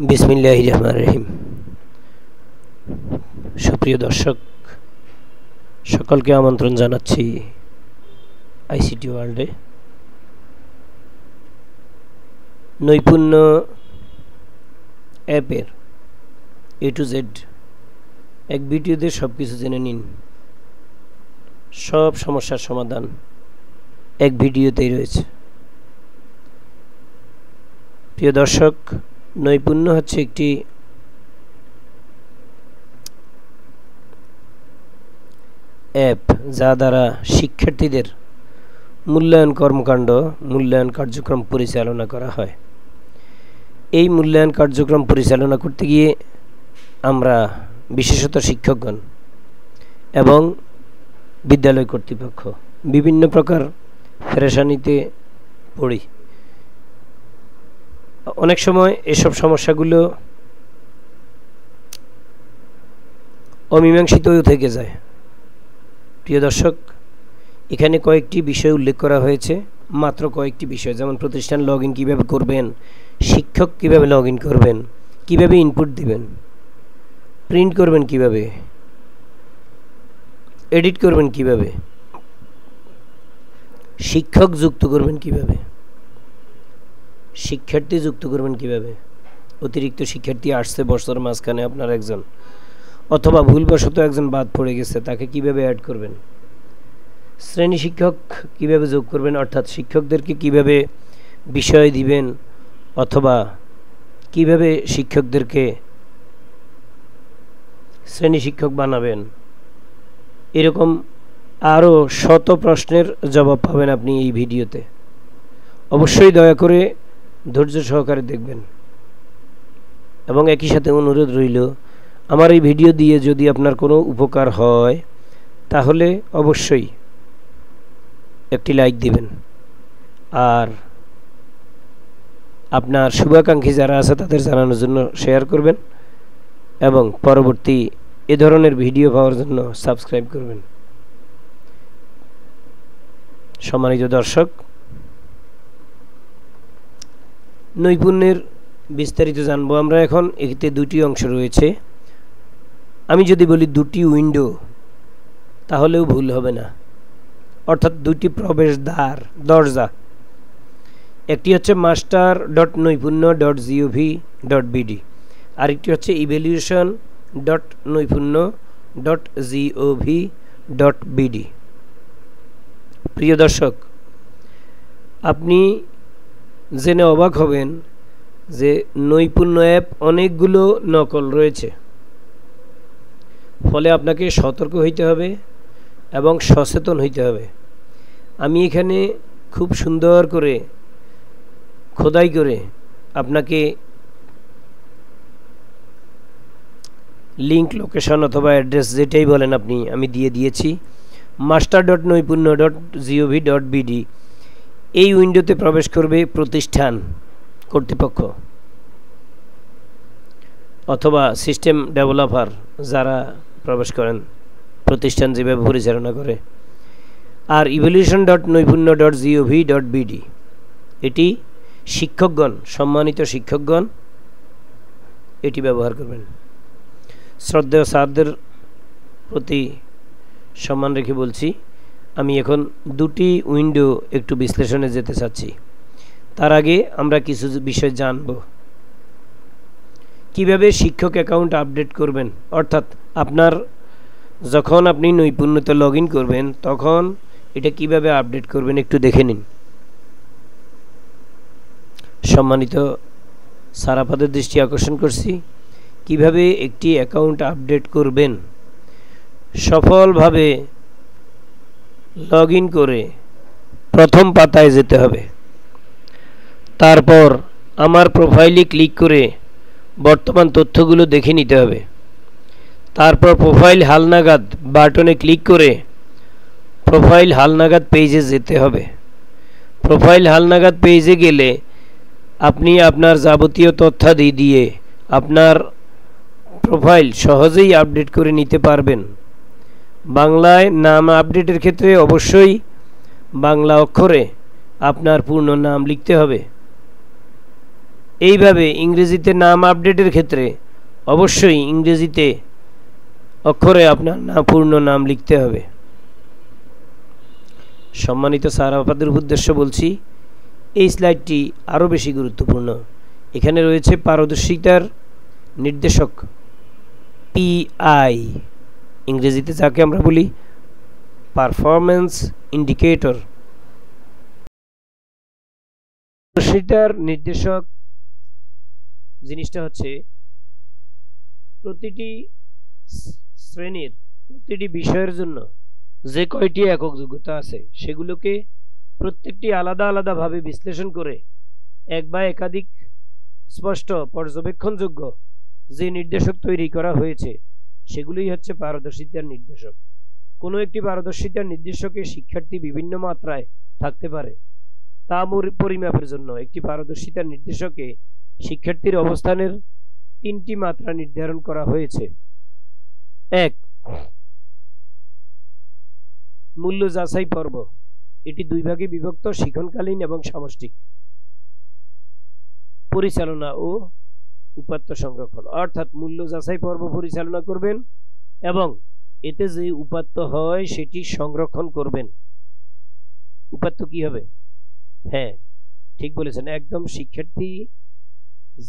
বিসমিল্লাহির রহমানির রহিম। সুপ্রিয় দর্শক সকলকে আমন্ত্রণ জানাচ্ছি আইসিটি ওয়ার্ল্ডে। নৈপুণ্য অ্যাপের A to Z এক ভিডিওতে সব কিছু জেনে নিন। সব সমস্যার সমাধান এক ভিডিওতেই রয়েছে। প্রিয় দর্শক, নৈপুণ্য হচ্ছে একটি অ্যাপ যা দ্বারা শিক্ষার্থীদের মূল্যায়ন কর্মকাণ্ড মূল্যায়ন কার্যক্রম পরিচালনা করা হয়। এই মূল্যায়ন কার্যক্রম পরিচালনা করতে গিয়ে আমরা বিশেষত শিক্ষকগণ এবং বিদ্যালয় কর্তৃপক্ষ বিভিন্ন প্রকার পেরেশানিতে পড়ি। অনেক সময় এসব সমস্যাগুলো অমীমাংসিতও থেকে যায়। প্রিয় দর্শক, এখানে কয়েকটি বিষয় উল্লেখ করা হয়েছে, মাত্র কয়েকটি বিষয়, যেমন প্রতিষ্ঠান লগ ইন কীভাবে করবেন, শিক্ষক কীভাবে লগ ইন করবেন, কীভাবে ইনপুট দিবেন, প্রিন্ট করবেন কীভাবে, এডিট করবেন কীভাবে, শিক্ষক যুক্ত করবেন কীভাবে, শিক্ষার্থী যুক্ত করবেন কীভাবে, অতিরিক্ত শিক্ষার্থী আসছে বছর মাঝখানে আপনার একজন, অথবা ভুলবশত একজন বাদ পড়ে গেছে, তাকে কিভাবে অ্যাড করবেন, শ্রেণী শিক্ষক কিভাবে যোগ করবেন, অর্থাৎ শিক্ষকদেরকে কিভাবে বিষয় দিবেন, অথবা কিভাবে শিক্ষকদেরকে শ্রেণী শিক্ষক বানাবেন, এরকম আরও শত প্রশ্নের জবাব পাবেন আপনি এই ভিডিওতে। অবশ্যই দয়া করে ধৈর্য সহকারে দেখবেন এবং একই সাথে অনুরোধ রইল, আমার এই ভিডিও দিয়ে যদি আপনার কোনো উপকার হয় তাহলে অবশ্যই একটি লাইক দিবেন, আর আপনার শুভাকাঙ্ক্ষী যারা আছে তাদের জানানোর জন্য শেয়ার করবেন এবং পরবর্তী এ ধরনের ভিডিও পাওয়ার জন্য সাবস্ক্রাইব করবেন। সম্মানিত দর্শক, নৈপুণ্যের বিস্তারিত জানবো আমরা এখন। এতে দুটি অংশ রয়েছে। আমি যদি বলি দুটি উইন্ডো তাহলেও ভুল হবে না, অর্থাৎ দুটি দরজা। একটি হচ্ছে master.নৈপুণ্য.gov.bd, আরেকটি হচ্ছে evaluation.নৈপুণ্য.gov.bd। প্রিয় দর্শক, আপনি জেনে অবাক হবেন যে নৈপুণ্য অ্যাপ অনেকগুলো নকল রয়েছে, ফলে আপনাকে সতর্ক হইতে হবে এবং সচেতন হইতে হবে। আমি এখানে খুব সুন্দর করে খোদাই করে আপনাকে লিঙ্ক, লোকেশন অথবা অ্যাড্রেস যেটাই বলেন আপনি, আমি দিয়ে দিয়েছি। master.নৈপুণ্য.gov.bd এই উইন্ডোতে প্রবেশ করবে প্রতিষ্ঠান কর্তৃপক্ষ অথবা সিস্টেম ডেভেলপার যারা প্রবেশ করেন, প্রতিষ্ঠান যেভাবে পরিচালনা করে। আর evaluation.নৈপুণ্য.gov.bd এটি শিক্ষকগণ, সম্মানিত শিক্ষকগণ এটি ব্যবহার করবেন। শ্রদ্ধেয় স্যারদের প্রতি সম্মান রেখে বলছি, আমি এখন দুটি উইন্ডো একটু বিশ্লেষণে যেতে চাচ্ছি। তার আগে আমরা কিছু বিষয় জানব। কিভাবে শিক্ষক অ্যাকাউন্ট আপডেট করবেন, অর্থাৎ যখন আপনি নৈপুণ্যতে লগ ইন করবেন তখন এটা কিভাবে আপডেট করবেন একটু দেখে নিন। সম্মানিত স্যার, আপনাদের দৃষ্টি আকর্ষণ করছি কিভাবে একটি অ্যাকাউন্ট আপডেট করবেন। সফলভাবে লগ ইন করে প্রথম পাতায় যেতে হবে। তারপর আমার প্রোফাইলে ক্লিক করে বর্তমান তথ্যগুলো দেখে নিতে হবে। তারপর প্রোফাইল হালনাগাদ বাটনে ক্লিক করে প্রোফাইল হালনাগাদ পেজে যেতে হবে। প্রোফাইল হালনাগাদ পেজে গেলে আপনি আপনার যাবতীয় তথ্যাদি দিয়ে আপনার প্রোফাইল সহজেই আপডেট করে নিতে পারবেন। বাংলায় নাম আপডেটের ক্ষেত্রে অবশ্যই বাংলা অক্ষরে আপনার পূর্ণ নাম লিখতে হবে। এইভাবে ইংরেজিতে নাম আপডেটের ক্ষেত্রে অবশ্যই ইংরেজিতে অক্ষরে আপনার পূর্ণ নাম লিখতে হবে। সম্মানিত স্যার আপনাদের উদ্দেশ্য বলছি, এই স্লাইডটি আরও বেশি গুরুত্বপূর্ণ। এখানে রয়েছে পারদর্শিতার নির্দেশক, পিআই, ইংরেজিতে যাকে আমরা বলি পারফরম্যান্স ইন্ডিকেটর। পারদর্শিতার নির্দেশক জিনিসটা হচ্ছে প্রতিটি শ্রেণীর প্রতিটি বিষয়ের জন্য যে কয়টি একক যোগ্যতা আছে সেগুলোকে প্রত্যেকটি আলাদা আলাদাভাবে বিশ্লেষণ করে এক বা একাধিক স্পষ্ট পর্যবেক্ষণযোগ্য যে নির্দেশক তৈরি করা হয়েছে সেগুলোই হচ্ছে পারদর্শিতার নির্দেশক। কোনো একটি পারদর্শিতার নির্দেশকে শিক্ষার্থী বিভিন্ন মাত্রায় থাকতে পারে, তা পরিমাপের জন্য একটি পারদর্শিতার নির্দেশকে শিক্ষার্থীর অবস্থানের 3টি মাত্রা নির্ধারণ করা হয়েছে। 1. মূল্য যাচাই পর্ব, এটি 2 ভাগে বিভক্ত, শিক্ষণকালীন এবং সামষ্টিক। পরিচালনা ও উপাত্ত সংরক্ষণ, অর্থাৎ মূল্য যাচাই পর্ব পরিচালনা করবেন এবং এতে যে উপাত্ত হয় সেটি সংরক্ষণ করবেন। উপাত্ত কি হবে? হ্যাঁ, ঠিক বলেছেন, একদম শিক্ষার্থী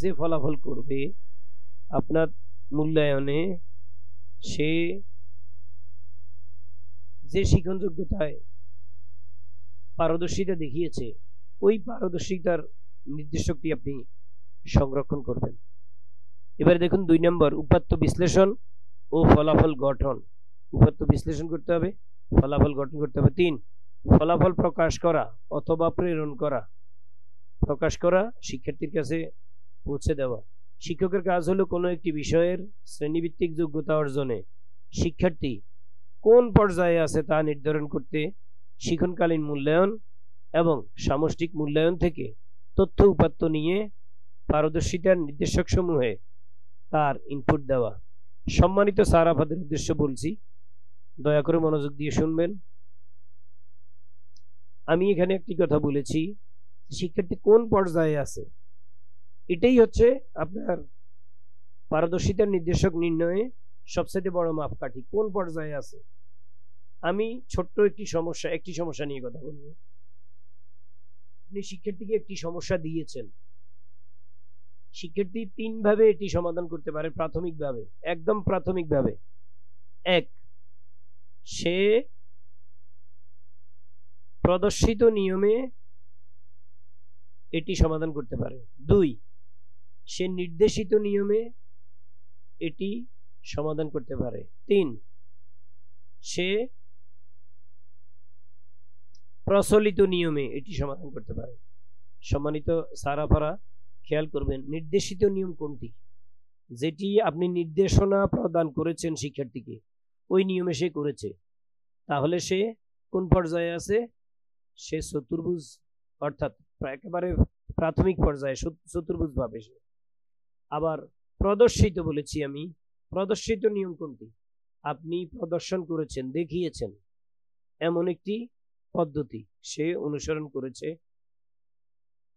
যে ফলাফল করবে আপনার মূল্যায়নে, সে যে শিক্ষণ যোগ্যতায় পারদর্শিতা দেখিয়েছে ওই পারদর্শিতার নির্দেশকটি আপনি সংরক্ষণ করবেন। এবারে দেখুন 2 নম্বর, উপাত্ত বিশ্লেষণ ও ফলাফল গঠন। উপাত্ত বিশ্লেষণ করতে হবে, ফলাফল গঠন করতে হবে। 3. ফলাফল প্রকাশ করা অথবা প্রেরণ করা। প্রকাশ করা, শিক্ষার্থীর কাছে পৌঁছে দেওয়া। শিক্ষকের কাজ হলো কোনো একটি বিষয়ের শ্রেণীভিত্তিক যোগ্যতা অর্জনে শিক্ষার্থী কোন পর্যায়ে আছে তা নির্ধারণ করতে শিক্ষণকালীন মূল্যায়ন এবং সামষ্টিক মূল্যায়ন থেকে তথ্য উপাত্ত নিয়ে পারদর্শিতার নির্দেশক সমূহে তার ইনপুট দেওয়া। সম্মানিত স্যার আপনাদের উদ্দেশ্য বলছি, দয়া করে মনোযোগ দিয়ে শুনবেন। আমি এখানে একটি কথা বলেছি, শিক্ষার্থী কোন পর্যায়ে আছে, এটাই হচ্ছে আপনার পারদর্শিতার নির্দেশক নির্ণয়ে সবচেয়ে বড় মাপকাঠি, কোন পর্যায়ে আছে। আমি ছোট্ট একটি সমস্যা নিয়ে কথা বলবো। আপনি শিক্ষার্থীকে একটি সমস্যা দিয়েছেন, শিক্ষার্থী 3 ভাবে এটি সমাধান করতে পারে প্রাথমিকভাবে, একদম প্রাথমিকভাবে। 1. সে প্রদর্শিত নিয়মে এটি সমাধান করতে পারে। 2. সে নির্দেশিত নিয়মে এটি সমাধান করতে পারে। 3. সে প্রচলিত নিয়মে এটি সমাধান করতে পারে। সম্মানিত সারাফারা, খেয়াল করবেন নির্দেশিত নিয়ম কোনটি? যেটি আপনি নির্দেশনা প্রদান করেছেন শিক্ষার্থীকে, ওই নিয়মে সে করেছে, তাহলে সে কোন পর্যায়ে আছে? সে চতুর্ভুজ, অর্থাৎ একেবারে প্রাথমিক পর্যায়ে চতুর্ভুজ ভাবে সে। আবার প্রদর্শিত বলেছি আমি, প্রদর্শিত নিয়ম কোনটি? আপনি প্রদর্শন করেছেন, দেখিয়েছেন এমন একটি পদ্ধতি সে অনুসরণ করেছে,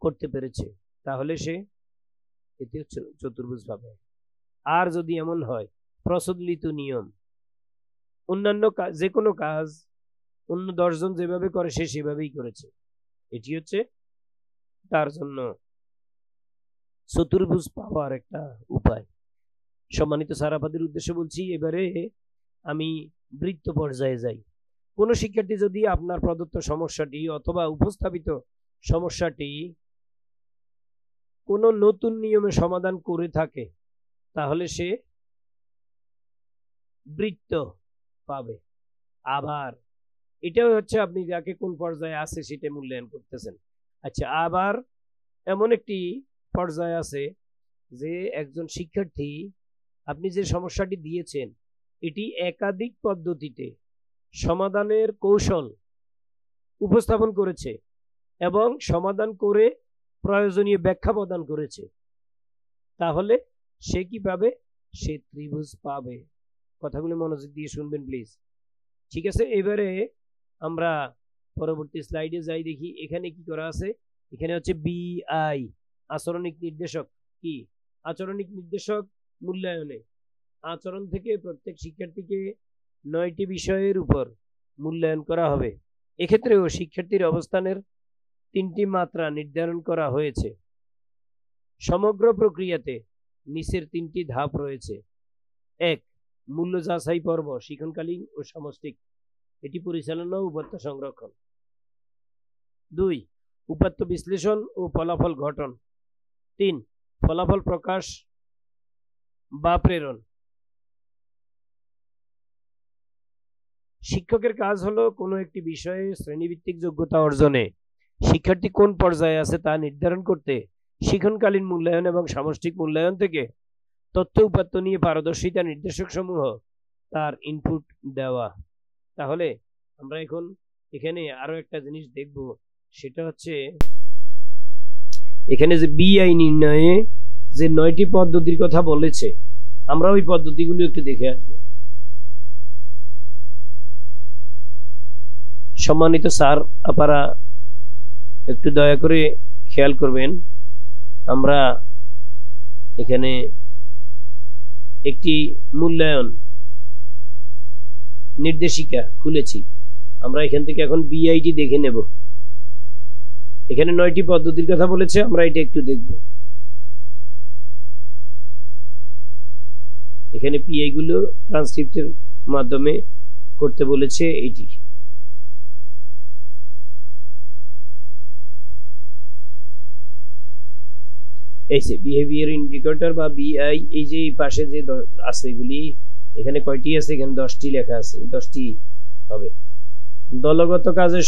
করতে পেরেছে, তাহলে সে এটি চতুর্ভুজ ভাবে। আর যদি এমন হয় প্রচলিত নিয়ম, অন্যান্য যে কোনো কাজ অন্য 10 জন যেভাবে করে সে সেভাবেই করেছে, এটি হচ্ছে তার জন্য চতুর্ভুজ পাওয়ার একটা উপায়। সম্মানিত সারাপাদের উদ্দেশ্য বলছি, এবারে আমি বৃত্ত পর্যায়ে যাই। কোন শিক্ষার্থী যদি আপনার প্রদত্ত সমস্যাটি অথবা উপস্থাপিত সমস্যাটি কোন নতুন নিয়মে সমাধান করে থাকে তাহলে সে বৃত্ত পাবে। আবার এটাও হচ্ছে আপনি যাকে কোন পর্যায়ে আছে সেটা মূল্যায়ন করতেছেন। আচ্ছা, আবার এমন একটি পর্যায়ে আছে যে একজন শিক্ষার্থী আপনি যে সমস্যাটি দিয়েছেন এটি একাধিক পদ্ধতিতে সমাধানের কৌশল উপস্থাপন করেছে এবং সমাধান করে প্রয়োজনীয় ব্যাখ্যা প্রদান করেছে, তাহলে সে কি পাবে? সে ত্রিভুজ পাবে। কথাগুলো মনোযোগ দিয়ে শুনবেন প্লিজ, ঠিক আছে? এবারে আমরা পরবর্তী স্লাইডে যাই, দেখি এখানে কি করা আছে। এখানে হচ্ছে বিআই, আচরণিক নির্দেশক কি? আচরণিক নির্দেশক মূল্যায়নে আচরণ থেকে প্রত্যেক শিক্ষার্থীকে 9টি বিষয়ের উপর মূল্যায়ন করা হবে। এক্ষেত্রেও শিক্ষার্থীর অবস্থানের 3টি মাত্রা নির্ধারণ করা হয়েছে। সমগ্র প্রক্রিয়াতে নিচের 3টি ধাপ রয়েছে। 1. মূল্য যাচাই পর্ব শিক্ষণকালীন ও সামষ্টিক, এটি পরিচালনা ও উপাত্ত সংরক্ষণ। 2. উপাত্ত বিশ্লেষণ ও ফলাফল গঠন। 3. ফলাফল প্রকাশ বা প্রেরণ। শিক্ষকের কাজ হলো কোনো একটি বিষয়ে শ্রেণীভিত্তিক যোগ্যতা অর্জনে শিক্ষার্থী কোন পর্যায়ে আছে তা নির্ধারণ করতে শিক্ষণকালীন মূল্যায়ন এবং সামষ্টিক মূল্যায়ন থেকে তথ্য উপাত্ত নিয়ে পারদর্শিতা নির্দেশক সমূহ তার ইনপুট দেওয়া। তাহলে আমরা এখন এখানে আরো একটা জিনিস দেখব, সেটা হচ্ছে এখানে যে বিআই নির্ণয়ে যে 9টি পদ্ধতির কথা বলেছে, আমরা ওই পদ্ধতিগুলো একটু দেখে আসব। সম্মানিত স্যার আপারা একটু দয়া করে খেয়াল করবেন, আমরা এখানে একটি মূল্যায়ন নির্দেশিকা খুলেছি। আমরা এখান থেকে এখন বিআইটি দেখে নেব। এখানে 9টি পদ্ধতির কথা বলেছে, আমরা এটা একটু দেখব। এখানে পিআই গুলো ট্রান্সক্রিপ্টের মাধ্যমে করতে বলেছে। এইটি এই যে বিহেভিয়ার ইন্ডিকেটর বা বিআই, এই যে পাশে যে আছে এগুলি, এখানে কয়টি আছে? এখানে 10টি লেখা আছে, এই 10টি হবে। দলগত কাজে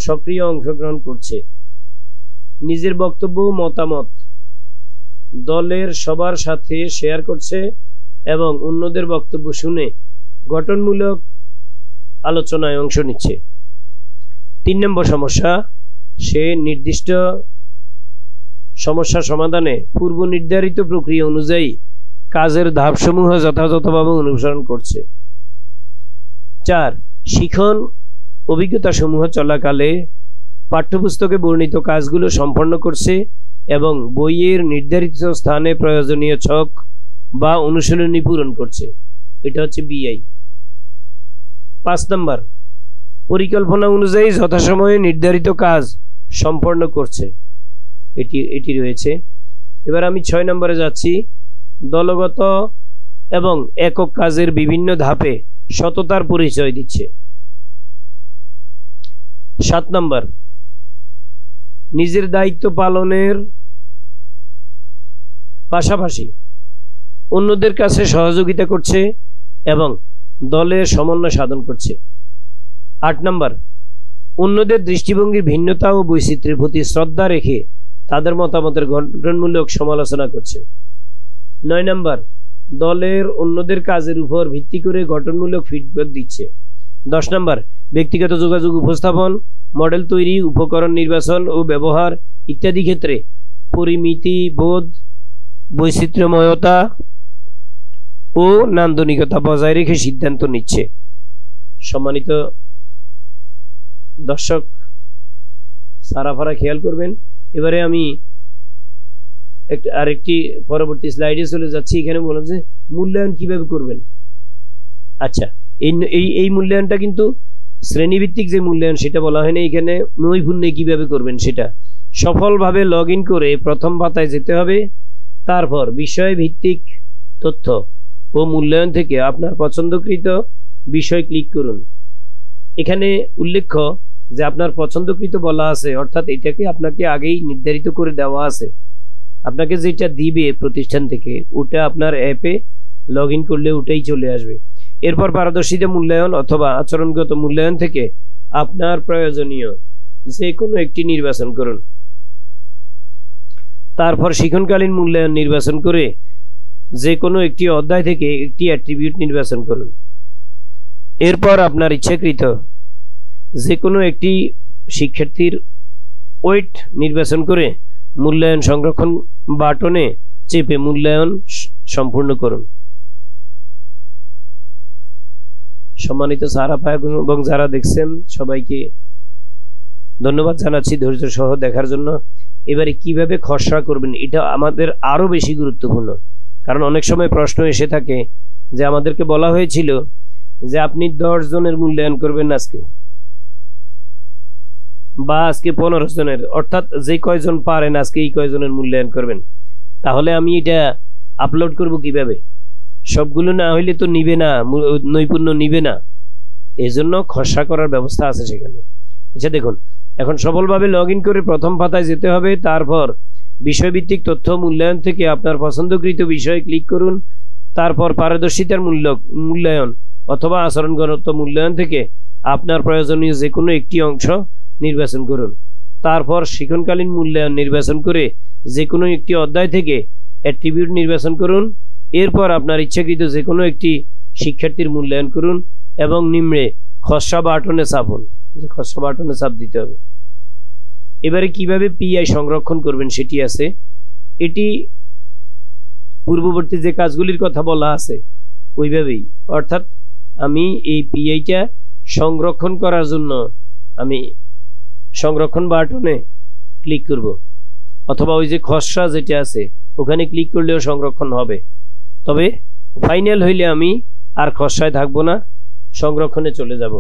সক্রিয় অংশগ্রহণ করছে, নিজের বক্তব্য মতামত দলের সবার সাথে শেয়ার করছে এবং অন্যদের বক্তব্য শুনে গঠনমূলক আলোচনায় অংশ নিচ্ছে। 3 নম্বর সমস্যা, সে নির্দিষ্ট সমস্যা সমাধানে পূর্ব নির্ধারিত প্রক্রিয়া অনুযায়ী কাজের ধাপসমূহ যথাযথভাবে অনুসরণ করছে। 4. শিখন অভিজ্ঞতা সমূহ চলাকালে পাঠ্যপুস্তকে বর্ণিত কাজগুলো সম্পন্ন করছে এবং বইয়ের নির্ধারিত স্থানে প্রয়োজনীয় ছক বা অনুশীলনী পূরণ করছে। এটা হচ্ছে বিআই। 5 নম্বর, পরিকল্পনা অনুযায়ী যথাসময়ে নির্ধারিত কাজ সম্পন্ন করছে, এটি রয়েছে। এবার আমি 6 নম্বরে যাচ্ছি, দলগত এবং একক কাজের বিভিন্ন ধাপে সততার পরিচয় দিচ্ছে। 7 নম্বর, নিজের দায়িত্ব পালনের পাশাপাশি অন্যদের কাছে সহযোগিতা করছে এবং দলের সমন্বয় সাধন করছে। 8 নম্বর, অন্যদের দৃষ্টিভঙ্গির ভিন্নতা ও বৈচিত্র্যের প্রতি শ্রদ্ধা রেখে তাদের মতামতের গঠনমূলক সমালোচনা করছে। 9 নম্বর, দলের অন্যদের কাজের উপর ভিত্তি করে গঠনমূলক ফিডব্যাক দিচ্ছে। 10 নম্বর, ব্যক্তিগত যোগাযোগ উপস্থাপন, মডেল তৈরি, উপকরণ নির্বাচন ও ব্যবহার ইত্যাদি ক্ষেত্রে পরিমিতি বোধ, বৈচিত্র্যময়তা ও নান্দনিকতা বজায় রেখে সিদ্ধান্ত নিচ্ছে। সম্মানিত দর্শক, সারাফারা খেয়াল করবেন। এবারে আমি আরেকটি পরবর্তী স্লাইডে চলে যাচ্ছি। এখানে বললাম যে মূল্যায়ন কিভাবে করবেন। আচ্ছা, এই মূল্যায়নটা কিন্তু শ্রেণীভিত্তিক যে মূল্যায়ন সেটা বলা হয়নি এখানে। নৈপুণ্যে কিভাবে করবেন সেটা সফলভাবে লগ ইন করে প্রথম পাতায় যেতে হবে। তারপর বিষয় ভিত্তিক তথ্য ও মূল্যায়ন থেকে আপনার পছন্দকৃত বিষয় ক্লিক করুন। এখানে উল্লেখ্য যে আপনার পছন্দকৃত বলা আছে, অর্থাৎ এটাকে আপনাকে আগেই নির্ধারিত করে দেওয়া আছে। আপনাকে যেটা দিবে প্রতিষ্ঠান থেকে ওটা আপনার অ্যাপে লগ ইন করলে ওটাই চলে আসবে। এরপর পারদর্শিতা মূল্যায়ন অথবা আচরণগত মূল্যায়ন থেকে আপনার প্রয়োজনীয় যে কোনো একটি নির্বাচন করুন। তারপর শিক্ষণকালীন মূল্যায়ন নির্বাচন করে যে কোনো একটি অধ্যায় থেকে একটি অ্যাট্রিবিউট নির্বাচন করুন। এরপর আপনার ইচ্ছাকৃত যে কোনো একটি শিক্ষার্থীর ওয়েট নির্বাচন করে মূল্যায়ন সংরক্ষণ বাটনে চেপে মূল্যায়ন সম্পূর্ণ করুন। সম্মানিত সারাফা এবং যারা দেখছেন সবাইকে ধন্যবাদ জানাচ্ছি ধৈর্য সহ দেখার জন্য। এবারে কিভাবে খসড়া করবেন এটা আমাদের আরো বেশি গুরুত্বপূর্ণ, কারণ অনেক সময় প্রশ্ন এসে থাকে যে আমাদেরকে বলা হয়েছিল যে আপনি 10 জনের মূল্যায়ন করবেন আজকে, বা আজকে 15 জনের, অর্থাৎ যে কয়জন পারেন আজকে এই কয়জনের মূল্যায়ন করবেন। তাহলে আমি এটা আপলোড করব কিভাবে? সবগুলো না হইলে তো নিবে না, নৈপুণ্য নিবে না, এই জন্য খসড়া করার ব্যবস্থা আছে সেখানে। আচ্ছা দেখুন, এখন সফলভাবে লগ ইন করে প্রথম পাতায় যেতে হবে। তারপর বিষয়ভিত্তিক তথ্য মূল্যায়ন থেকে আপনার পছন্দকৃত বিষয়ে ক্লিক করুন। তারপর পারদর্শিতার মূল্যায়ন অথবা আচরণগত মূল্যায়ন থেকে আপনার প্রয়োজনীয় যে কোনো একটি অংশ নির্বাচন করুন। তারপর শিক্ষণকালীন মূল্যায়ন নির্বাচন করে যে কোনো একটি অধ্যায় থেকে অ্যাট্রিবিউট নির্বাচন করুন। এরপর আপনার ইচ্ছাকৃত যে কোনো একটি শিক্ষার্থীর মূল্যায়ন করুন এবং নিম্নে খসড়া বাটনে চাপুন। খসড়া বাটনে চাপ দিতে হবে। এবারে কিভাবে পিআই সংরক্ষণ করবেন সেটি আছে। এটি পূর্ববর্তী যে কাজগুলির কথা বলা আছে ওইভাবেই, অর্থাৎ আমি এই পিআইটা সংরক্ষণ করার জন্য আমি সংরক্ষণ বাটনে ক্লিক করব, অথবা ওই যে খসড়া যেটা আছে ওখানে ক্লিক করলেও সংরক্ষণ হবে। তবে ফাইনাল হইলে আমি আর খসড়ায় থাকবো না, সংরক্ষণে চলে যাব।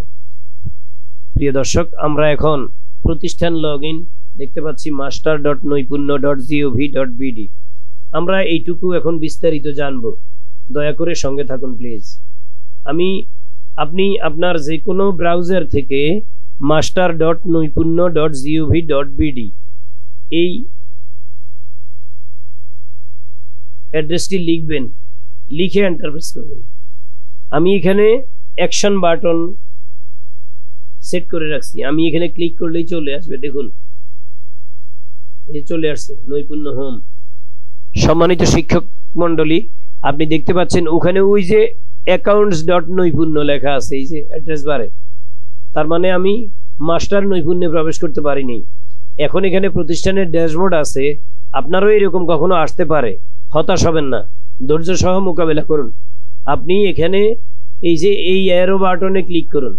প্রিয় দর্শক, আমরা এখন প্রতিষ্ঠান লগ ইন দেখতে পাচ্ছি master.noipunno.gov.bd। আমরা এইটুকু এখন বিস্তারিত জানব, দয়া করে সঙ্গে থাকুন প্লিজ। আপনি আপনার যে কোনো ব্রাউজার থেকে master.noipunno.gov.bd এই অ্যাড্রেসটি লিখবেন, লিখে এন্টার প্রেস করবেন। আমি এখানে অ্যাকশন বাটন সেট করে রাখছি, আমি এখানে ক্লিক করলেই চলে আসবে। দেখুন এই চলে আসছে নৈপুণ্য হোম। সম্মানিত শিক্ষক মন্ডলী, আপনি দেখতে পাচ্ছেন ওখানে ওই যে accounts.নৈপুণ্য লেখা আছে এই যে অ্যাড্রেস বারে, তার মানে আমি মাস্টার নৈপুণ্যে প্রবেশ করতে পারিনি। এখন এখানে প্রতিষ্ঠানের ড্যাশবোর্ড আছে, আপনারও এরকম কখনো আসতে পারে, হতাশ হবেন না, ধৈর্য সহ মোকাবেলা করুন। আপনি এখানে এই যে এই অ্যারো বাটনে ক্লিক করুন,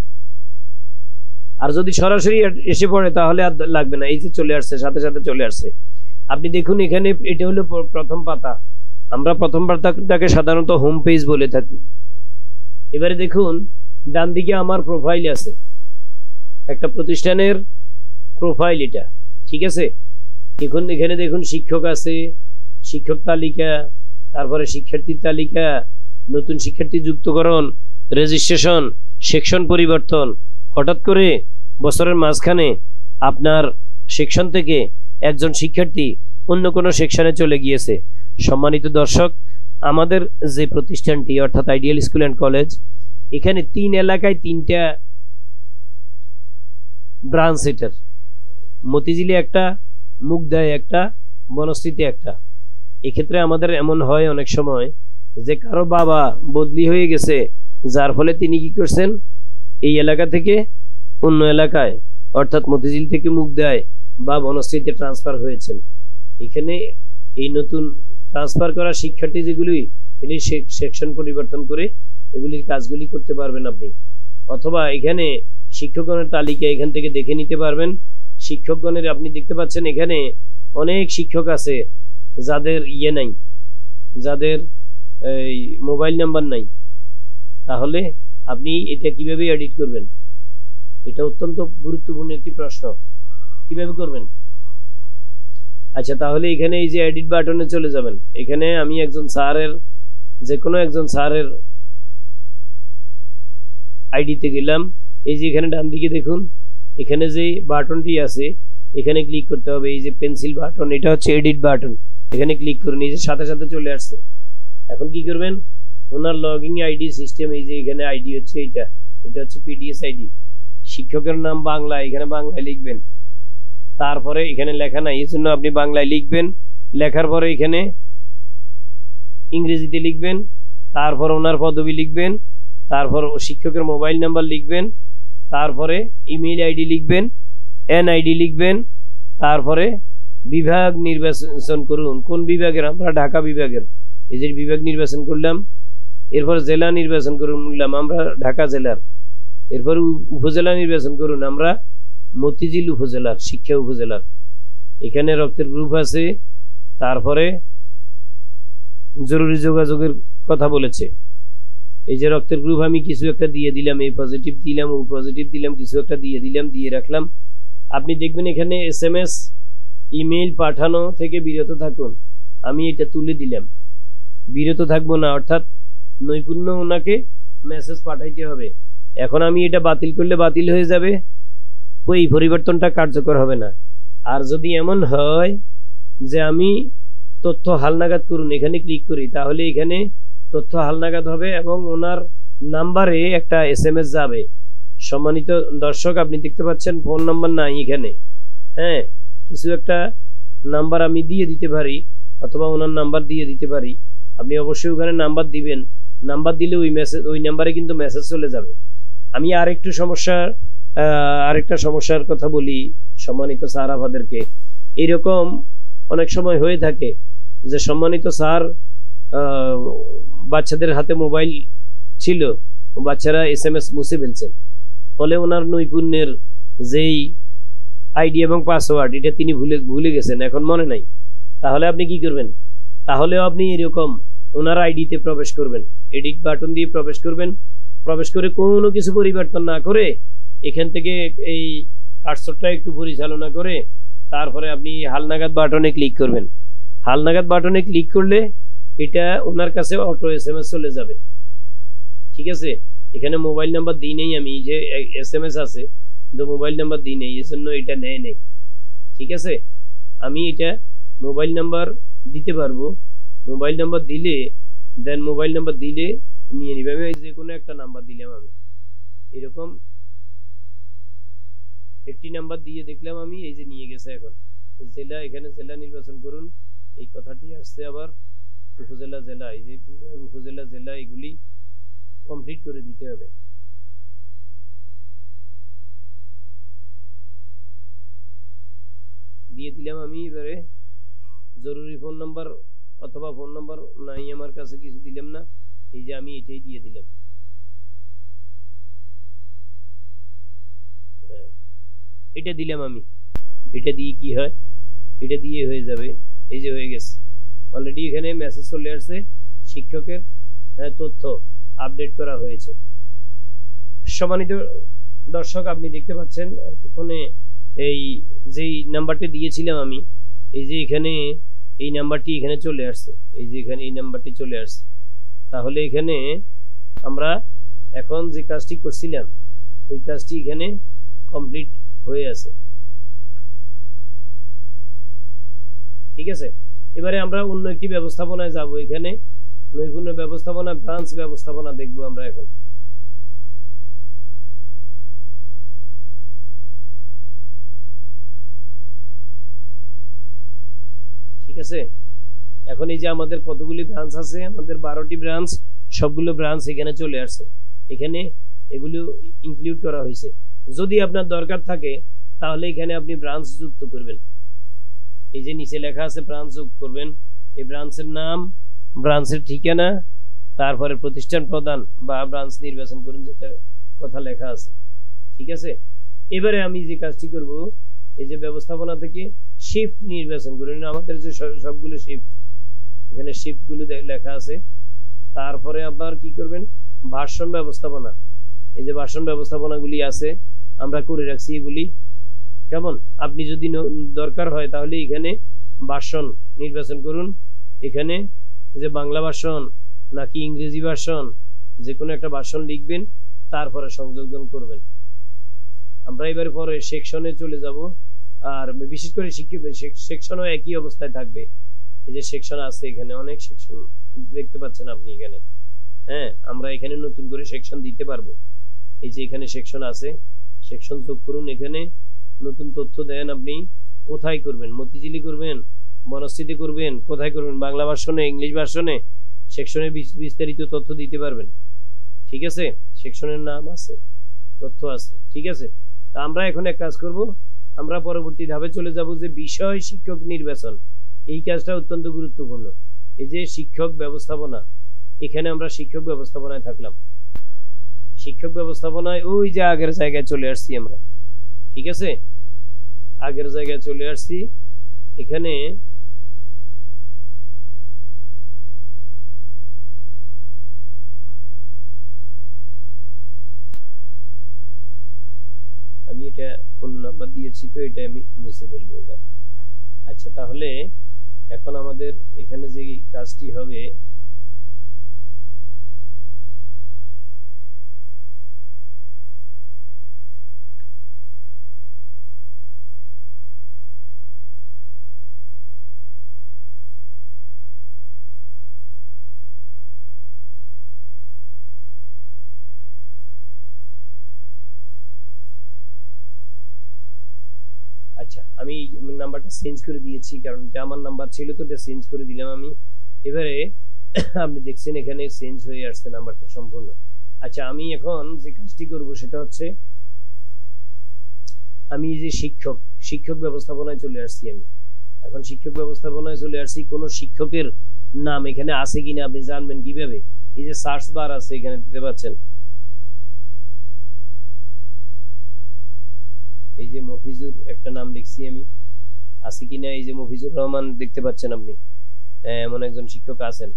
আর যদি সরাসরি এসে পড়ে তাহলে আর লাগবে না, এই যে চলে আসছে, সাথে সাথে চলে আসছে। আপনি দেখুন এখানে এটা হলো প্রথম পাতা, আমরা প্রথম পাতাটাকে সাধারণত হোম পেজ বলে থাকি। এবারে দেখুন ডান দিকে আমার প্রোফাইল আছে, একটা প্রতিষ্ঠানের প্রোফাইল এটা, ঠিক আছে। এখন এখানে দেখুন শিক্ষক আছে, শিক্ষক তালিকা, তারপরে শিক্ষার্থীর তালিকা, নতুন শিক্ষার্থী যুক্তকরণ, রেজিস্ট্রেশন, সেকশন পরিবর্তন। হঠাৎ করে বছরের মাঝখানে আপনার সেকশন থেকে একজন শিক্ষার্থী অন্য কোনো সেকশনে চলে গিয়েছে। সম্মানিত দর্শক, আমাদের যে প্রতিষ্ঠানটি অর্থাৎ আইডিয়াল স্কুল অ্যান্ড কলেজ, এখানে 3 এলাকায় 3টা ব্রাঞ্চ এটার, মতিঝিলে একটা, মুগদায় একটা, বনশ্রীতে একটা। এক্ষেত্রে আমাদের এমন হয় অনেক সময় যে কারো বাবা বদলি হয়ে গেছে, যার ফলে তিনি কি করছেন এই এলাকা থেকে অন্য এলাকায় অর্থাৎ মতিঝিল থেকে মুগদায় বা বনশ্রীতে ট্রান্সফার হয়েছেন। এখানে এই নতুন ট্রান্সফার করা শিক্ষার্থী যেগুলি এটি সেকশন পরিবর্তন করে এগুলির কাজগুলি করতে পারবেন আপনি, অথবা এখানে শিক্ষকগণের তালিকা এখান থেকে দেখে নিতে পারবেন। শিক্ষকগণের আপনি দেখতে পাচ্ছেন এখানে অনেক শিক্ষক আছে যাদের নাই, যাদের এই মোবাইল নাম্বার নাই। তাহলে আপনি এটা কিভাবে এডিট করবেন? এটা অত্যন্ত গুরুত্বপূর্ণ একটি প্রশ্ন, কিভাবে করবেন? আচ্ছা, তাহলে এখানে এই যে এডিট বাটনে চলে যাবেন। এখানে আমি একজন স্যারের, যে কোনো একজন স্যারের আইডিতে গেলাম। এই যে এখানে ডান দিকে দেখুন, এখানে যে বাটনটি আছে এখানে ক্লিক করতে হবে, এই যে পেন্সিল বাটন, এটা হচ্ছে এডিট বাটন। এখানে ক্লিক করুন, এই যে সাথে সাথে চলে আসছে। এখন কি করবেন? ওনার লগইন আইডি সিস্টেম, এই যে এখানে আইডি হচ্ছে এটা হচ্ছে পিডিএস আইডি। শিক্ষকের নাম বাংলা, এখানে বাংলায় লিখবেন। তারপরে এখানে লেখা নাই, এই জন্য আপনি বাংলায় লিখবেন। লেখার পরে এখানে ইংরেজিতে লিখবেন, তারপর ওনার পদবি লিখবেন, তারপর শিক্ষকের মোবাইল নাম্বার লিখবেন, তারপরে ইমেইল আইডি লিখবেন, এনআইডি লিখবেন, তারপরে বিভাগ নির্বাচন করুন। কোন বিভাগের? আমরা ঢাকা বিভাগের। এই যে বিভাগ নির্বাচন করলাম। এরপর জেলা নির্বাচন করলাম, আমরা ঢাকা জেলার। এরপর উপজেলা নির্বাচন করুন, আমরা মতিঝিল উপজেলার, শিক্ষা উপজেলার। এখানে রক্তের গ্রুপ আছে, তারপরে জরুরি যোগাযোগের কথা বলেছে। এই যে রক্তের গ্রুপ আমি কিছু একটা দিয়ে দিলাম, এই পজিটিভ দিলাম, ও পজিটিভ দিলাম, কিছু একটা দিয়ে দিলাম, দিয়ে রাখলাম। আপনি দেখবেন এখানে SMS ইমেইল পাঠানো থেকে বিরত থাকুন, আমি এটা তুলে দিলাম। বিরত থাকবো না, অর্থাৎ নৈপুণ্য ওনাকে মেসেজ পাঠাইতে হবে। এখন আমি এটা বাতিল করলে বাতিল হয়ে যাবে, ওই পরিবর্তনটা কার্যকর হবে না। আর যদি এমন হয় যে আমি তথ্য হালনাগাদ করুন এখানে ক্লিক করি, তাহলে এখানে তথ্য হালনাগাদ হবে এবং ওনার নাম্বারে একটা SMS যাবে। সম্মানিত দর্শক, আপনি দেখতে পাচ্ছেন ফোন নাম্বার নাই এখানে। হ্যাঁ, কিছু একটা নাম্বার আমি দিয়ে দিতে পারি, অথবা ওনার নাম্বার দিয়ে দিতে পারি। আপনি অবশ্যই ওখানে নাম্বার দিবেন, নাম্বার দিলে ওই মেসেজ, ওই নাম্বারে কিন্তু মেসেজ চলে যাবে। আমি আরেকটা সমস্যার কথা বলি সম্মানিত স্যার আপনাদেরকে। এইরকম অনেক সময় হয়ে থাকে যে সম্মানিত স্যার বাচ্চাদের হাতে মোবাইল ছিল, বাচ্চারা SMS মুছে ফেলছেন, ফলে ওনার নৈপুণ্যের যেই আইডি এবং পাসওয়ার্ড এটা তিনি ভুলে গেছেন, এখন মনে নাই। তাহলে আপনি কি করবেন? তাহলেও আপনি এরকম ওনার আইডিতে প্রবেশ করবেন, এডিট বাটন দিয়ে প্রবেশ করবেন। প্রবেশ করে কোনো কিছু পরিবর্তন না করে এখান থেকে এই কার্সরটা একটু পরিচালনা করে তারপরে আপনি হালনাগাদ বাটনে ক্লিক করবেন। হালনাগাদ বাটনে ক্লিক করলে এটা ওনার কাছে অটো SMS চলে যাবে। ঠিক আছে, এখানে মোবাইল নাম্বার দিই নেই আমি, যে SMS আছে কিন্তু মোবাইল নাম্বার দিই নেই, এই জন্য এটা নেয় নেই। ঠিক আছে, আমি এটা মোবাইল নাম্বার দিতে পারবো। মোবাইল নাম্বার দিলে নিয়ে নিবে। আমি যে কোনো একটা নাম্বার দিলাম, আমি এরকম একটি নাম্বার দিয়ে দেখলাম আমি, এই যে নিয়ে গেছে। এখন জেলা, এখানে জেলা নির্বাচন করুন, এই কথাটি আসছে। আবার উপজেলা, জেলা, এই যে বিভাগ, উপজেলা, জেলা, এগুলি কমপ্লিট করে দিতে হবে। দিয়ে দিলাম আমি। এবারে জরুরি ফোন নাম্বার অথবা ফোন নাম্বার নাই আমার কাছে, কিছু দিলাম না, এই যে আমি এটাই দিয়ে দিলাম। এটা দিলাম আমি, এটা দিয়ে কি হয়, এটা দিয়ে হয়ে যাবে। এই যে হয়ে গেছে অলরেডি, এখানে মেসেজ চলে আসছে, শিক্ষকের তথ্য আপডেট করা হয়েছে। সম্মানিত দর্শক, আপনি দেখতে পাচ্ছেন এতক্ষণে এই যেই নাম্বারটি দিয়েছিলাম আমি, এই যে এখানে এই নাম্বারটি এখানে চলে আসছে, এই যে এখানে এই নাম্বারটি চলে আসছে। তাহলে এখানে আমরা এখন যে কাজটি করছিলাম ওই কাজটি এখানে কমপ্লিট হয়ে আছে। ঠিক আছে, এবারে আমরা অন্য একটি ব্যবস্থাপনায় যাব। এখানে নৈপুণ্য ব্যবস্থাপনা, ব্রাঞ্চ ব্যবস্থাপনা দেখবো আমরা এখন। ঠিক আছে, এখন এই যে আমাদের কতগুলি ব্রাঞ্চ আছে, আমাদের 12টি ব্রাঞ্চ, সবগুলো ব্রাঞ্চ এখানে চলে আসছে। এখানে এগুলো ইনক্লুড করা হয়েছে। যদি আপনার দরকার থাকে তাহলে এখানে আপনি ব্রাঞ্চ যুক্ত করবেন। এই যে নিচে লেখা আছে ব্রাঞ্চ যোগ করবেন, এই ব্রাঞ্চের নাম, ব্রাঞ্চের ঠিকানা, তারপরে প্রতিষ্ঠান প্রদান বা ব্রাঞ্চ নির্বাচন করুন, যেটা কথা লেখা আছে। ঠিক আছে, এবারে আমি যে কাজটি করব, এই যে ব্যবস্থাপনা থেকে শিফট নির্বাচন করুন। আমাদের যে সবগুলো শিফট, এখানে শিফট গুলো লেখা আছে। তারপরে আবার কি করবেন, ভাষণ ব্যবস্থাপনা, এই যে ভাষণ ব্যবস্থাপনাগুলি আছে আমরা করে রাখছি এগুলি। কেমন, আপনি যদি দরকার হয় তাহলে এখানে ভাষণ নির্বাচন করুন। এখানে যে বাংলা ভাষণ নাকি ইংরেজি ভাষণ, যে কোনো একটা ভাষণ লিখবেন, তারপরে সংযোজন করবেন। আমরা এবারে পরে সেকশনে চলে যাব। আর বিশেষ করে সেকশনও একই অবস্থায় থাকবে। এই যে সেকশন আছে, এখানে অনেক সেকশন দেখতে পাচ্ছেন আপনি এখানে। হ্যাঁ, আমরা এখানে নতুন করে সেকশন দিতে পারবো। এই যে এখানে সেকশন আছে, সেকশন যোগ করুন। এখানে নতুন তথ্য দেন, আপনি কোথায় করবেন, মতিঝিলি করবেন, বনস্থিতি করবেন, কোথায় করবেন, বাংলা ভাষণে, ইংলিশ ভাষণে, সেকশনে বিস্তারিত তথ্য দিতে পারবেন। ঠিক আছে, সেকশনের নাম আছে, তথ্য আছে। ঠিক আছে, তা আমরা এখন এক কাজ করব, আমরা পরবর্তী ধাপে চলে যাব যে বিষয় শিক্ষক নির্বাচন। এই কাজটা অত্যন্ত গুরুত্বপূর্ণ। এই যে শিক্ষক ব্যবস্থাপনা, এখানে আমরা শিক্ষক ব্যবস্থাপনায় থাকলাম। শিক্ষক ব্যবস্থাপনায় ওই যে আগের জায়গায় চলে আসছি আমরা। ঠিক আছে, আগের জায়গায় চলে আসছি। এখানে আমি এটা কোন নাম্বার দিয়েছি, তো এটা আমি মুছে ফেলবো এটা। আচ্ছা, তাহলে এখন আমাদের এখানে যে কাজটি হবে, আচ্ছা আমি নাম্বারটা চেঞ্জ করে দিয়েছি, কারণ এটা আমার নাম্বার ছিল, তো এটা চেঞ্জ করে দিলাম আমি। এবারে আপনি দেখছেন এখানে চেঞ্জ হয়ে আসছে নাম্বারটা সম্পূর্ণ। আচ্ছা, আমি এখন যে কাজটি করব সেটা হচ্ছে, আমি যে শিক্ষক ব্যবস্থাপনায় চলে আসছি। আমি এখন শিক্ষক ব্যবস্থাপনায় চলে আসছি। কোন শিক্ষকের নাম এখানে আছে কিনা আপনি জানবেন কিভাবে? এই যে সার্চ বার আছে এখানে, দেখতে পাচ্ছেন, এই যে মফিজুর একটা নাম লিখছি আমি, আছে কিনা? এই যে মফিজুর রহমান দেখতে পাচ্ছেন আপনি, এমন একজন শিক্ষক আছেন।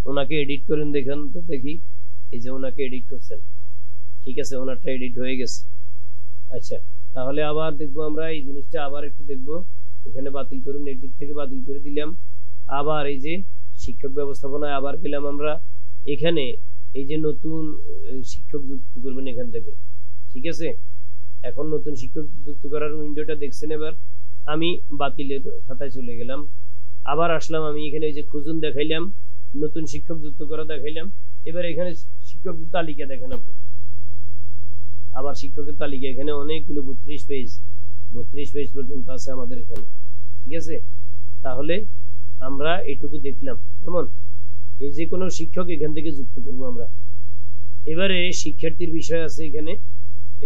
ওনাকে এডিট করেন, দেখেন তো দেখি। এই যে ওনাকে এডিট করছেন, ঠিক আছে, ওনারটা এডিট হয়ে গেছে। আচ্ছা, তাহলে আবার দেখবো আমরা এই জিনিসটা, আবার একটু দেখবো। এখানে বাতিল করুন, এডিট থেকে বাতিল করে দিলাম। আবার এই যে শিক্ষক ব্যবস্থাপনায় আবার গেলাম আমরা। এখানে এই যে নতুন শিক্ষক যুক্ত করবেন এখান থেকে, ঠিক আছে। এখন নতুন শিক্ষক যুক্ত করার উইন্ডোটা দেখছেন। এবার আমি বাতিলের খাতায় চলে গেলাম, আবার আসলাম। আমি এখানে এই যে খুঁজুন দেখাইলাম, নতুন শিক্ষক যুক্ত করা দেখাইলাম। এবার এখানে শিক্ষক তালিকা দেখেন আপনি, আবার শিক্ষকের তালিকা এখানে অনেকগুলো 32 পেজ পর্যন্ত আছে আমাদের এখানে, ঠিক আছে। তাহলে আমরা এটুকু দেখলাম। কেমন? এই যে কোনো শিক্ষক এখান থেকে যুক্ত করব আমরা। এবারে শিক্ষার্থীর বিষয় আছে এখানে,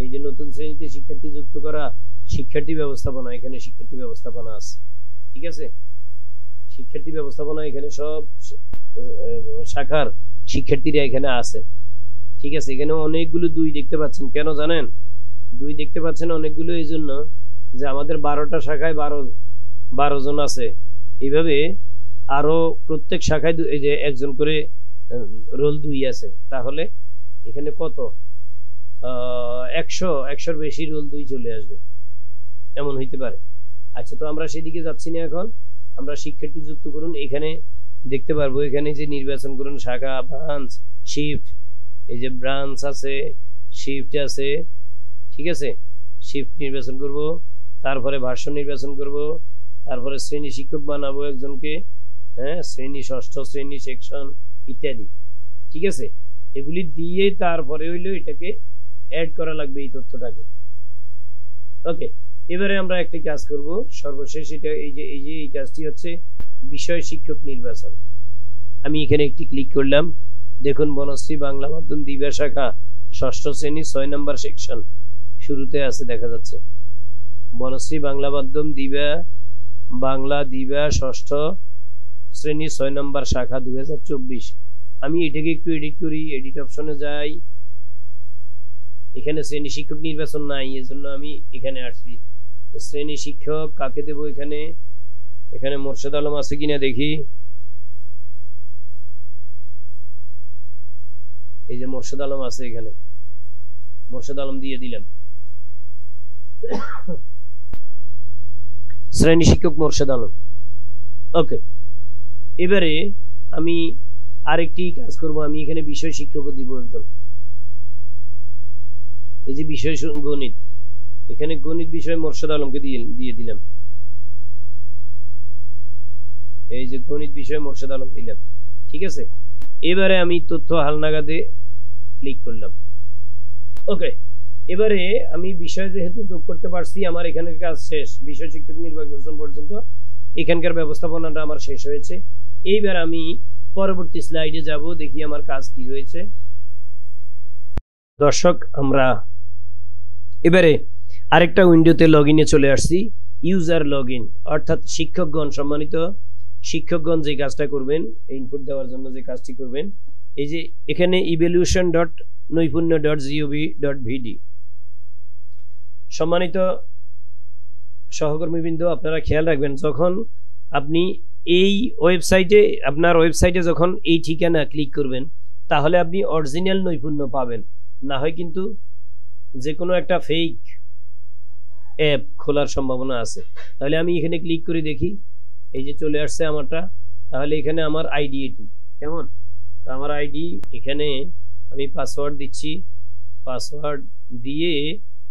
এই যে নতুন শ্রেণীতে শিক্ষার্থী যুক্ত করা, শিক্ষার্থী ব্যবস্থাপনা, এখানে শিক্ষার্থী ব্যবস্থাপনা আছে, ঠিক আছে। শিক্ষার্থী ব্যবস্থাপনা এখানে সব শাখার শিক্ষার্থীরা এখানে আছে, ঠিক আছে। এখানে অনেকগুলো 2 দেখতে পাচ্ছেন, কেন জানেন? 2 দেখতে পাচ্ছেন অনেকগুলো, এই জন্য যে আমাদের 12টা শাখায় 12 জন আছে। এইভাবে আরো প্রত্যেক শাখায় এই যে একজন করে রোল 2 আছে। তাহলে এখানে কত? 100-100-র বেশি রোল 2 চলে আসবে, এমন হইতে পারে। আচ্ছা, তো আমরা সেদিকে যাচ্ছি না। এখন আমরা শিক্ষার্থী যুক্ত করুন, এখানে দেখতে পারবো। এখানে যে নির্বাচন করুন শাখা, ব্রাঞ্চ, শিফট, এই যে ব্রাঞ্চ আছে, শিফট আছে, ঠিক আছে। শিফট নির্বাচন করব, তারপরে ভাষ্য নির্বাচন করব, তারপরে শ্রেণী শিক্ষক বানাবো একজনকে, হ্যাঁ, শ্রেণী, ষষ্ঠ শ্রেণী, সেকশন ইত্যাদি, ঠিক আছে। এগুলি দিয়ে তারপরে হইলো এটাকে অ্যাড করা লাগবে, এই তথ্যটাকে। ওকে, এবারে আমরা একটা কাজ করব সর্বশেষ। এটা এই কাজটি হচ্ছে বিষয় শিক্ষক নির্বাচন। আমি এখানে একটি ক্লিক করলাম। দেখুন, বনশ্রী বাংলা মাধ্যম দিবা শাখা, ষষ্ঠ শ্রেণী, 6 নম্বর সেকশন শুরুতে আছে, দেখা যাচ্ছে। বনশ্রী বাংলা মাধ্যম বাংলা দিবা ষষ্ঠ শ্রেণী, 6 নম্বর শাখা, 2024। আমি এটাকে একটু এডিট করি, এডিট অপশনে যাই। এখানে শ্রেণী শিক্ষক নির্বাচন নাই, এজন্য আমি এখানে আসছি। শ্রেণী শিক্ষক কাকে দেব? এখানে মোর্শেদ আলম আছে কিনা দেখি। এই যে মোর্শেদ আলম আছে, এখানে মোর্শেদ আলম দিয়ে দিলাম। শ্রেণী শিক্ষক মোর্শেদ আলম। ওকে, এবারে আমি আরেকটি কাজ করব। আমি এখানে বিষয় শিক্ষক দিব একদম। এই যে বিষয় গণিত, এখানে গণিত বিষয় মোর্শেদ আলমকে দিয়ে দিলাম। এই যে গণিত বিষয় মোর্শেদ আলম দিলাম, ঠিক আছে। এবারে আমি তথ্য হালনাগাদে ক্লিক করলাম। ওকে, এবারে আমি বিষয় যেহেতু যোগ করতে পারছি, আমার এখানে কাজ শেষ। বিষয় শিক্ষক নির্বাচন পর্যন্ত এখানকার ব্যবস্থাপনাটা আমার শেষ হয়েছে। এইবার আমি পরবর্তী স্লাইডে যাব, দেখি আমার কাজ কি হয়েছে। দর্শক, আমরা এবারে আরেকটা উইন্ডোতে লগইনে চলে আসছি। ইউজার লগইন, অর্থাৎ শিক্ষকগণ, সম্মানিত শিক্ষকগণ যে কাজটা করবেন, ইনপুট দেওয়ার জন্য যে কাজটি করবেন, এই যে এখানে evaluation.নৈপুণ্য.gov.vd। সম্মানিত সহকর্মীবৃন্দ, আপনারা খেয়াল রাখবেন, যখন আপনি এই ওয়েবসাইটে, আপনার ওয়েবসাইটে যখন এই ঠিকানা ক্লিক করবেন তাহলে আপনি অরিজিনাল নৈপুণ্য পাবেন, না হয় কিন্তু যে কোনো একটা ফেক অ্যাপ খোলার সম্ভাবনা আছে। তাহলে আমি এখানে ক্লিক করে দেখি, এই যে চলে আসছে আমারটা। তাহলে এখানে আমার আইডি, এটি কেমন, তো আমার আইডি এখানে আমি পাসওয়ার্ড দিচ্ছি, পাসওয়ার্ড দিয়ে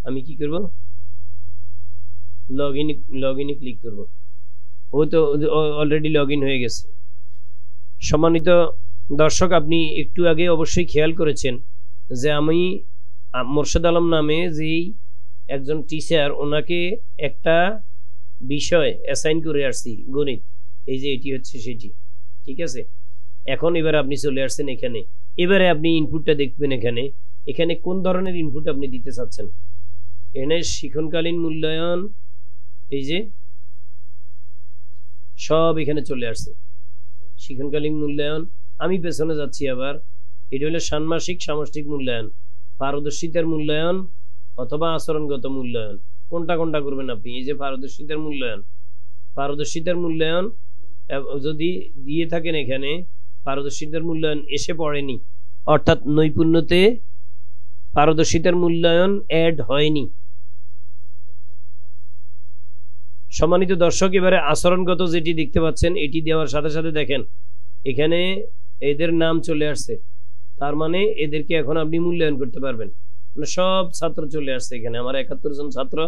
আমি কি করব, লগ ইনে ক্লিক করব। ও তো অলরেডি লগ ইন হয়ে গেছে। সম্মানিত দর্শক, আপনি একটু আগে অবশ্যই খেয়াল করেছেন যে আমি মোর্শেদ আলম নামে যেই একজন টিচার, ওনাকে একটা বিষয় অ্যাসাইন করে আসছি, গণিত। এই যে এটি হচ্ছে সেটি, ঠিক আছে। এখন এবারে আপনি চলে আসছেন এখানে, এবারে আপনি ইনপুটটা দেখবেন এখানে। এখানে কোন ধরনের ইনপুট আপনি দিতে চাচ্ছেন। এখানে শিক্ষণকালীন মূল্যায়ন, এই যে সব এখানে চলে আসছে, শিক্ষণকালীন মূল্যায়ন। আমি পেছনে যাচ্ছি আবার, এটা হলো ষান্মাসিক সামষ্টিক মূল্যায়ন, পারদর্শিতার মূল্যায়ন অথবা আচরণগত মূল্যায়ন। কোনটা কোনটা করবেন আপনি। এই যে পারদর্শিতার মূল্যায়ন, পারদর্শিতার মূল্যায়ন যদি দিয়ে থাকেন, এখানে পারদর্শিতার মূল্যায়ন এসে পড়েনি, অর্থাৎ নৈপুণ্যতে পারদর্শিতার মূল্যায়ন অ্যাড হয়নি। সম্মানিত দর্শক, এবারে আচরণগত যেটি দেখতে পাচ্ছেন, এটি দেওয়ার সাথে সাথে দেখেন এখানে এদের নাম চলে আসছে। তার মানে এদেরকে এখন আপনি মূল্যায়ন করতে পারবেন। মানে সব ছাত্র চলে আসছে এখানে, আমার 71 জন ছাত্র,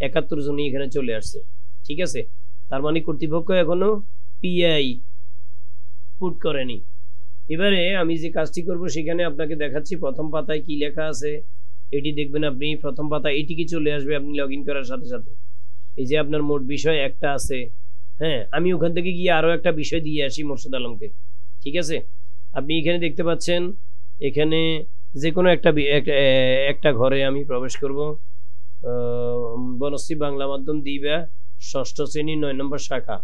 71 জনই এখানে চলে আসছে, ঠিক আছে। তার মানে কর্তৃপক্ষ এখনো পিআই পুট করেনি। এবারে আমি যে কাজটি করব, সেখানে আপনাকে দেখাচ্ছি প্রথম পাতায় কি লেখা আছে, এটি দেখবেন আপনি। প্রথম পাতায় এটি কি চলে আসবে আপনি লগ ইন করার সাথে সাথে। এই যে আপনার মোট বিষয় একটা আছে, হ্যাঁ, আমি ওখান থেকে গিয়ে আরো একটা বিষয় দিয়ে আসি মোর্শেদ আলমকে, ঠিক আছে। আপনি এখানে দেখতে পাচ্ছেন, এখানে যে কোনো একটা ঘরে আমি প্রবেশ করব। বনশ্রী বাংলা মাধ্যম দিবা, 6ষ্ঠ শ্রেণী 9 নম্বর শাখা,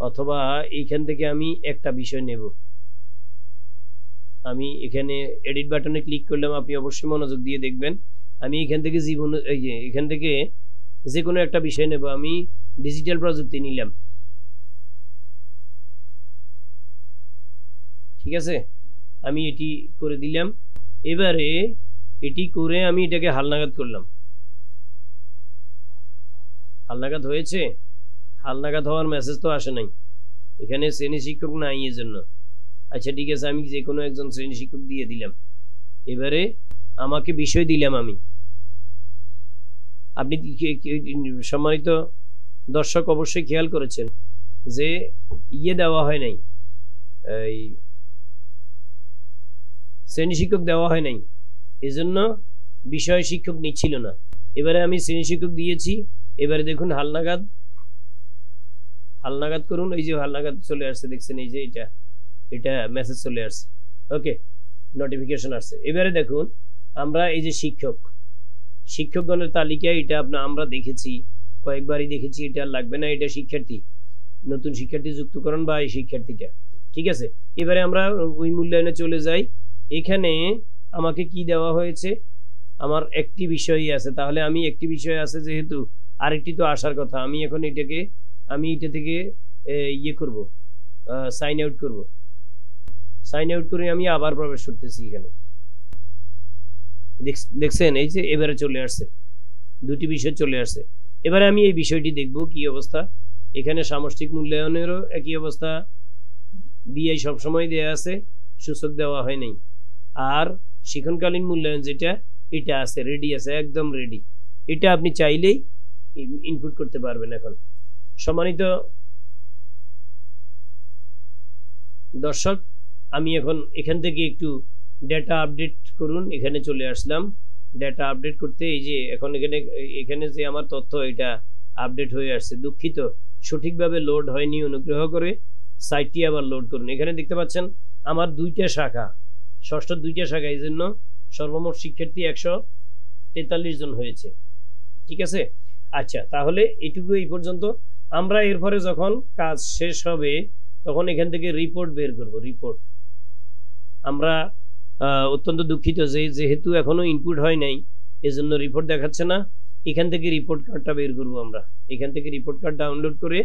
অথবা এইখান থেকে আমি একটা বিষয় নেব। আমি এখানে এডিট বাটনে ক্লিক করলাম, আপনি অবশ্যই মনোযোগ দিয়ে দেখবেন। আমি এখান থেকে এখান থেকে যে কোনো একটা বিষয় নেব। আমি ডিজিটাল প্রযুক্তি নিলাম, ঠিক আছে। আমি এটি করে দিলাম। এবারে এটি করে আমি এটাকে হালনাগাদ করলাম। হালনাগাদ হয়েছে? হালনাগাদ হওয়ার মেসেজ তো আসে নাই, এখানে শ্রেণী শিক্ষক নাই এর জন্য। আচ্ছা ঠিক আছে, আমি যে কোনো একজন শ্রেণী শিক্ষক দিয়ে দিলাম। এবারে আমাকে বিষয় দিলাম আমি। আপনি সম্মানিত দর্শক অবশ্যই খেয়াল করেছেন যে দেওয়া হয় নাই, এই শ্রেণী শিক্ষক দেওয়া হয় নাই, এজন্য বিষয় শিক্ষক নিচ্ছিল না। এবারে আমি শ্রেণী শিক্ষক দিয়েছি। এবারে দেখুন হালনাগাদ, হালনাগাদ করুন। এই যে হালনাগাদ চলে আসছে, দেখছেন এই যে এটা মেসেজ চলে আসছে, ওকে, নোটিফিকেশন আসছে। এবারে দেখুন আমরা এই যে শিক্ষকগণের তালিকা, এটা আমরা দেখেছি, কয়েকবারই দেখেছি, এটা লাগবে না। এটা শিক্ষার্থী, নতুন শিক্ষার্থী যুক্তকরণ বা এই শিক্ষার্থীটা, ঠিক আছে। এবারে আমরা ওই মূল্যায়নে চলে যাই। এখানে আমাকে কি দেওয়া হয়েছে, আমার একটি বিষয়ই আছে। তাহলে আমি একটি বিষয় আছে যেহেতু, আরেকটি তো আসার কথা। আমি এখন এটা থেকে করব, সাইন আউট করব। সাইন আউট করে আমি আবার প্রবেশ করতেছি এখানে, দেখছেন এই যে এবারে চলে আসছে, দুটি বিষয় চলে আসছে। এবারে আমি এই বিষয়টি দেখব কি অবস্থা। এখানে সামষ্টিক মূল্যায়নেরও একই অবস্থা, বিআই সবসময় দেয়া আছে, সূচক দেওয়া হয় নাই। আর শিক্ষণকালীন মূল্যায়ন যেটা, এটা আছে, রেডি আছে, একদম রেডি। এটা আপনি চাইলেই ইনপুট করতে পারবেন। এখন সম্মানিত দর্শক, আমি এখন এখান থেকে একটু ডেটা আপডেট করুন, এখানে চলে আসলাম। ডেটা আপডেট করতে এই যে এখন এখানে যে আমার তথ্য, এটা আপডেট হয়ে আসছে। দুঃখিত, সঠিকভাবে লোড হয়নি, অনুগ্রহ করে সাইটটি আবার লোড করুন। এখানে দেখতে পাচ্ছেন আমার 2টা শাখা, 6ষ্ঠ 2টা শাখা, এই জন্য সর্বমোট শিক্ষার্থী 143 জন হয়েছে, ঠিক আছে। আচ্ছা, তাহলে এইটুকু এই পর্যন্ত। আমরা এরপরে যখন কাজ শেষ হবে তখন এখান থেকে রিপোর্ট বের করব। রিপোর্ট আমরা অত্যন্ত দুঃখিত যেহেতু এখনো ইনপুট হয় নাই, এজন্য রিপোর্ট দেখাচ্ছে না। এখান থেকে রিপোর্ট কার্ডটা বের করব আমরা। এখান থেকে রিপোর্ট কার্ড ডাউনলোড করে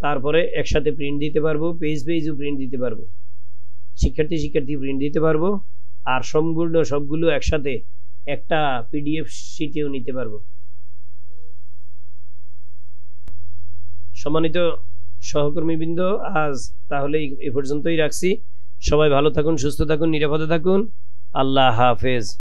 তারপরে একসাথে প্রিন্ট দিতে পারবো, পেজ পেজও প্রিন্ট দিতে পারবো, শিক্ষার্থী প্রিন্ট দিতে পারবো, আর সবগুলো একসাথে একটা পিডিএফ শিটেও নিতে পারবো। সম্মানিত সহকর্মীবৃন্দ, আজ তাহলে এই পর্যন্তই রাখছি। সবাই ভালো থাকুন, সুস্থ থাকুন, নিরাপদে থাকুন। আল্লাহ হাফেজ।